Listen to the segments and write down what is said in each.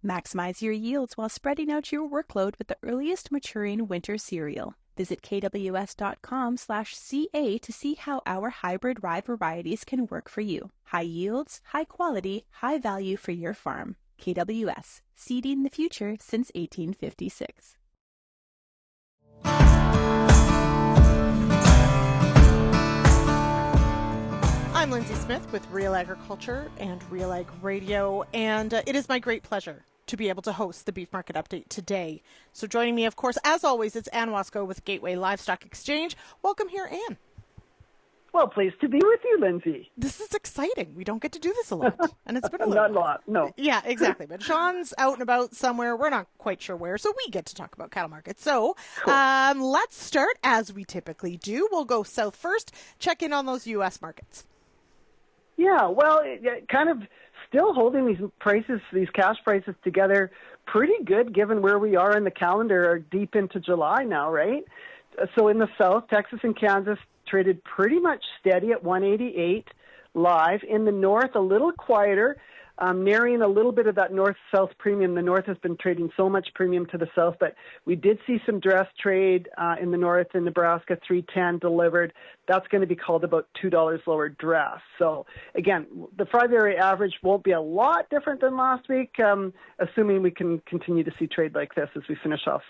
Maximize your yields while spreading out your workload with the earliest maturing winter cereal. Visit kws.com/CA to see how our hybrid rye varieties can work for you. High yields, high quality, high value for your farm. KWS, seeding the future since 1856. I'm Lindsay Smith with Real Agriculture and Real Ag Radio, and it is my great pleasure to be able to host the Beef Market Update today. So joining me, of course, as always, it's Anne Wasko with Gateway Livestock Exchange. Welcome here, Anne. Well, pleased to be with you, Lindsay. This is exciting. We don't get to do this a lot, and it's been a little Not a lot, no. Yeah, exactly. But Sean's out and about somewhere. We're not quite sure where, so we get to talk about cattle markets. So cool. Let's start, as we typically do. We'll go south first, check in on those U.S. markets. Yeah, well, kind of still holding these prices, these cash prices together pretty good given where we are in the calendar, deep into July now, right? So in the south, Texas and Kansas traded pretty much steady at 188 live. In the north, a little quieter, narrowing a little bit of that north-south premium. The north has been trading so much premium to the south, but we did see some dress trade in the north in Nebraska, 310 delivered. That's going to be called about $2 lower dress. So again, the 5-area average won't be a lot different than last week, assuming we can continue to see trade like this as we finish off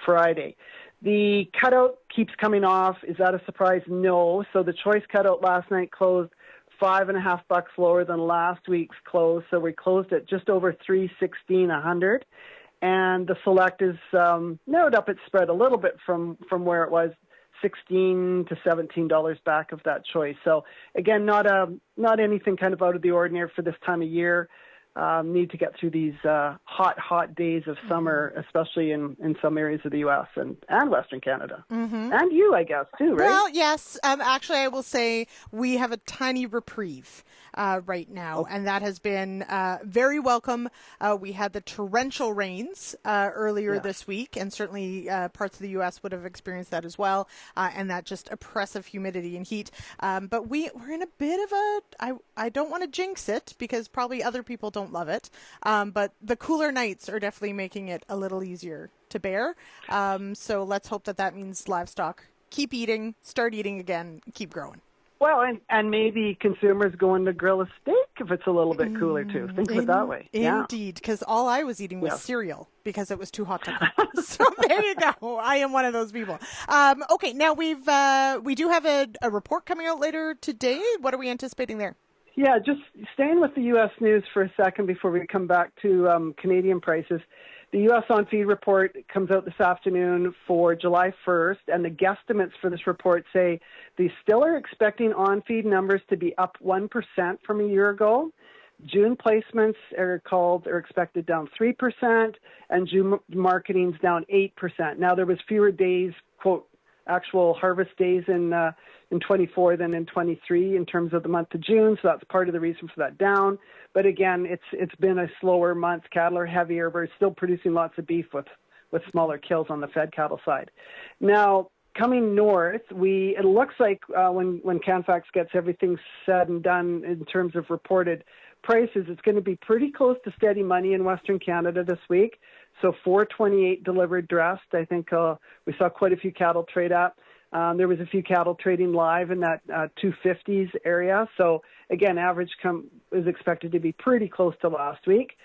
Friday. The cutout keeps coming off. Is that a surprise? No. So the choice cutout last night closed $5.50 lower than last week's close, so we closed at just over $316.100, and the select is narrowed up its spread a little bit from where it was, $16 to $17 back of that choice. So again, not anything kind of out of the ordinary for this time of year. Need to get through these hot days of summer, especially in some areas of the U.S. and Western Canada. Mm-hmm. And you, I guess, too, right? Well, yes. Actually, I will say we have a tiny reprieve right now, and that has been very welcome. We had the torrential rains earlier this week, and certainly parts of the U.S. would have experienced that as well, and that just oppressive humidity and heat. But we're in a bit of I don't want to jinx it because probably other people don't love it, but the cooler nights are definitely making it a little easier to bear. So let's hope that means livestock keep eating, start eating again, keep growing. Well, and maybe consumers going to grill a steak if it's a little bit cooler too. Think of it that way. Indeed, because all I was eating was cereal because it was too hot to cook. So there you go. I am one of those people. Okay, now we do have a report coming out later today. What are we anticipating there? Yeah, just staying with the U.S. news for a second before we come back to Canadian prices. The U.S. on-feed report comes out this afternoon for July 1st, and the guesstimates for this report say they still are expecting on-feed numbers to be up 1% from a year ago. June placements are expected down 3%, and June marketing's down 8%. Now, there was fewer days, quote, actual harvest days in 24 than in 23 in terms of the month of June, so that's part of the reason for that down. But again, it's been a slower month. Cattle are heavier. We're still producing lots of beef with smaller kills on the fed cattle side. Now, coming north, it looks like when Canfax gets everything said and done in terms of reported prices, it's going to be pretty close to steady money in Western Canada this week. So $428 delivered dressed. I think we saw quite a few cattle trade up. There was a few cattle trading live in that 250s area. So again, average is expected to be pretty close to last week.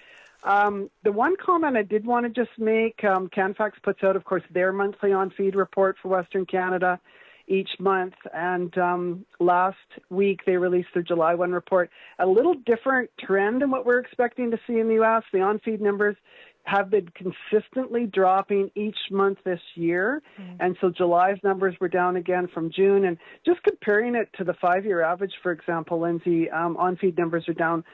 The one comment I did want to just make, Canfax puts out, of course, their monthly on-feed report for Western Canada each month. And last week, they released their July 1 report. A little different trend than what we're expecting to see in the U.S. The on-feed numbers have been consistently dropping each month this year. And so July's numbers were down again from June. And just comparing it to the 5-year average, for example, Lindsay, on-feed numbers are down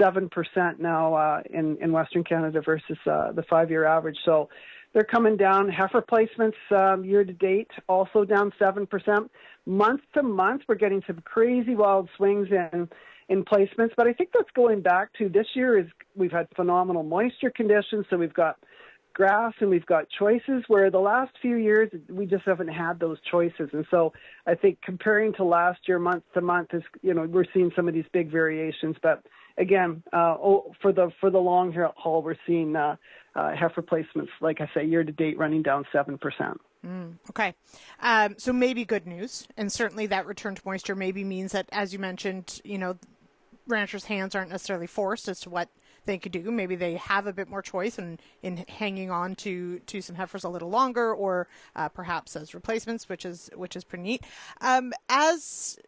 7% now in Western Canada versus the 5-year average. So they're coming down. Heifer placements year to date also down 7%. Month to month, we're getting some crazy wild swings in placements, but I think that's going back to this year we've had phenomenal moisture conditions, so we've got grass and we've got choices, where the last few years we just haven't had those choices. And so I think comparing to last year month to month is, we're seeing some of these big variations, but again, for the long haul, we're seeing heifer placements, like I say, year to date running down 7%. Okay. So maybe good news. And certainly that return to moisture maybe means that, as you mentioned, ranchers' hands aren't necessarily forced as to what they could do. Maybe they have a bit more choice in hanging on to some heifers a little longer, or perhaps as replacements, which is pretty neat. As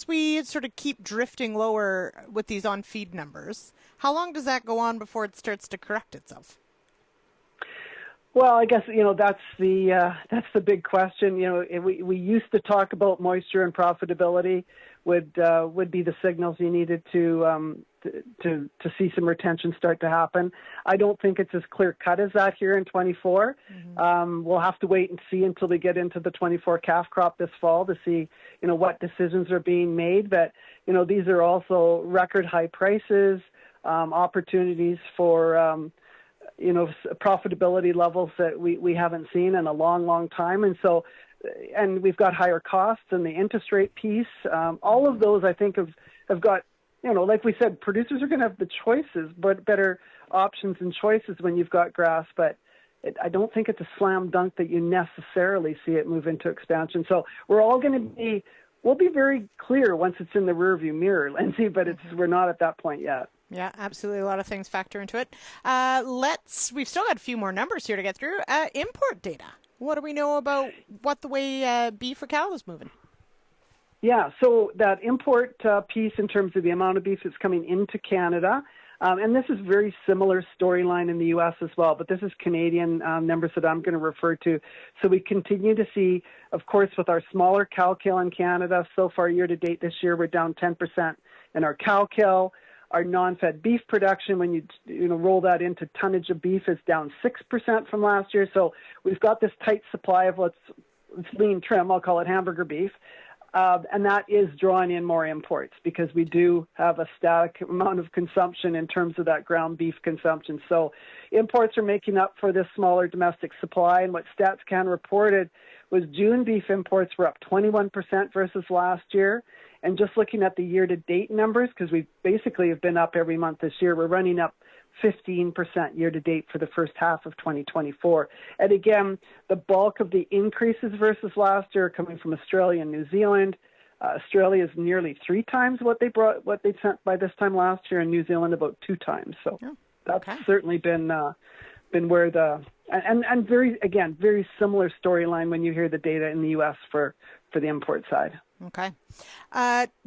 we sort of keep drifting lower with these on-feed numbers, how long does that go on before it starts to correct itself? Well, I guess that's the big question. We used to talk about moisture and profitability would be the signals you needed to see some retention start to happen. I don't think it's as clear cut as that here in 24. We'll have to wait and see until we get into the 24 calf crop this fall to see what decisions are being made. But these are also record high prices, opportunities for profitability levels that we haven't seen in a long time. And we've got higher costs and the interest rate piece. All of those, I think, have got, like we said, producers are going to have the choices, but better options and choices when you've got grass. But I don't think it's a slam dunk that you necessarily see it move into expansion. So we'll be very clear once it's in the rearview mirror, Lindsay, but we're not at that point yet. Yeah, absolutely. A lot of things factor into it. We've still got a few more numbers here to get through. Import data. What do we know about what the way beef or cattle is moving? Yeah, so that import piece in terms of the amount of beef that's coming into Canada, and this is very similar storyline in the U.S. as well, but this is Canadian numbers that I'm going to refer to. So we continue to see, of course, with our smaller cow kill in Canada, so far year to date this year, we're down 10% in our cow kill. Our non-fed beef production, when you roll that into tonnage of beef, is down 6% from last year. So we've got this tight supply of it's lean trim, I'll call it hamburger beef, and that is drawing in more imports because we do have a static amount of consumption in terms of that ground beef consumption. So imports are making up for this smaller domestic supply. And what StatsCan reported was June beef imports were up 21% versus last year. And just looking at the year-to-date numbers, because we basically have been up every month this year, we're running up 15% year-to-date for the first half of 2024. And again, the bulk of the increases versus last year are coming from Australia and New Zealand. Australia is nearly 3 times what they sent by this time last year, and New Zealand about 2 times. So that's certainly been where and very similar storyline when you hear the data in the U.S. for the import side. Okay.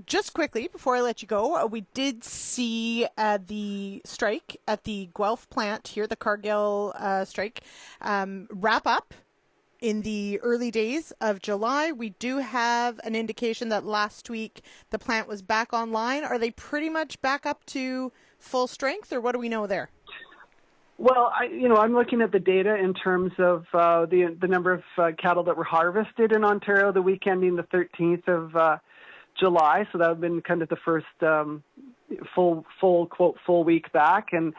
Just quickly, before I let you go, we did see the strike at the Guelph plant here, the Cargill strike, wrap up in the early days of July. We do have an indication that last week the plant was back online. Are they pretty much back up to full strength, or what do we know there? Well, I'm looking at the data in terms of the number of cattle that were harvested in Ontario the week ending the 13th of July. So that would have been kind of the first full week back. And,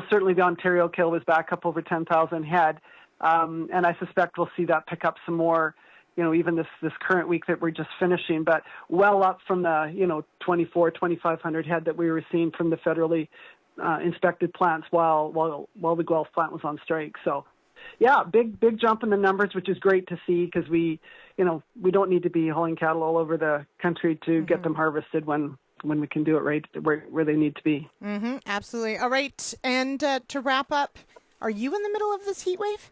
certainly the Ontario kill was back up over 10,000 head. And I suspect we'll see that pick up some more, even this current week that we're just finishing, but well up from the, 2,500 head that we were seeing from the federally inspected plants while the Guelph plant was on strike. So, yeah, big jump in the numbers, which is great to see because we don't need to be hauling cattle all over the country to get them harvested when we can do it right where they need to be. Absolutely. All right. And to wrap up, are you in the middle of this heat wave?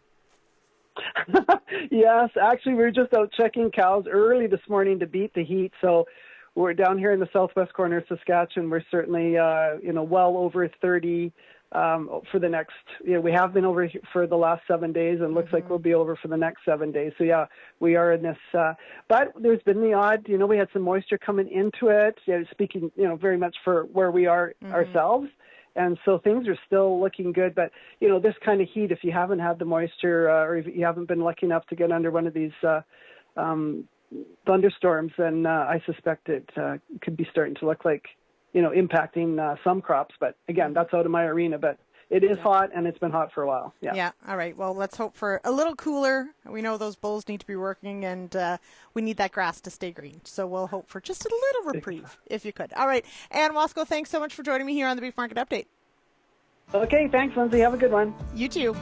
Yes, actually, we were just out checking cows early this morning to beat the heat. So we're down here in the southwest corner of Saskatchewan. We're certainly, well over 30 for the next, we have been over for the last 7 days and looks like we'll be over for the next 7 days. So, yeah, we are in this. But there's been the odd, we had some moisture coming into it, speaking, very much for where we are ourselves. And so things are still looking good. But, this kind of heat, if you haven't had the moisture or if you haven't been lucky enough to get under one of these thunderstorms, then I suspect it could be starting to look like, impacting some crops. But again, that's out of my arena. But it is hot, and it's been hot for a while. Yeah. All right. Well, let's hope for a little cooler. We know those bulls need to be working, and we need that grass to stay green. So we'll hope for just a little reprieve, if you could. All right. Anne Wasko, thanks so much for joining me here on the Beef Market Update. Okay. Thanks, Lindsay. Have a good one. You too.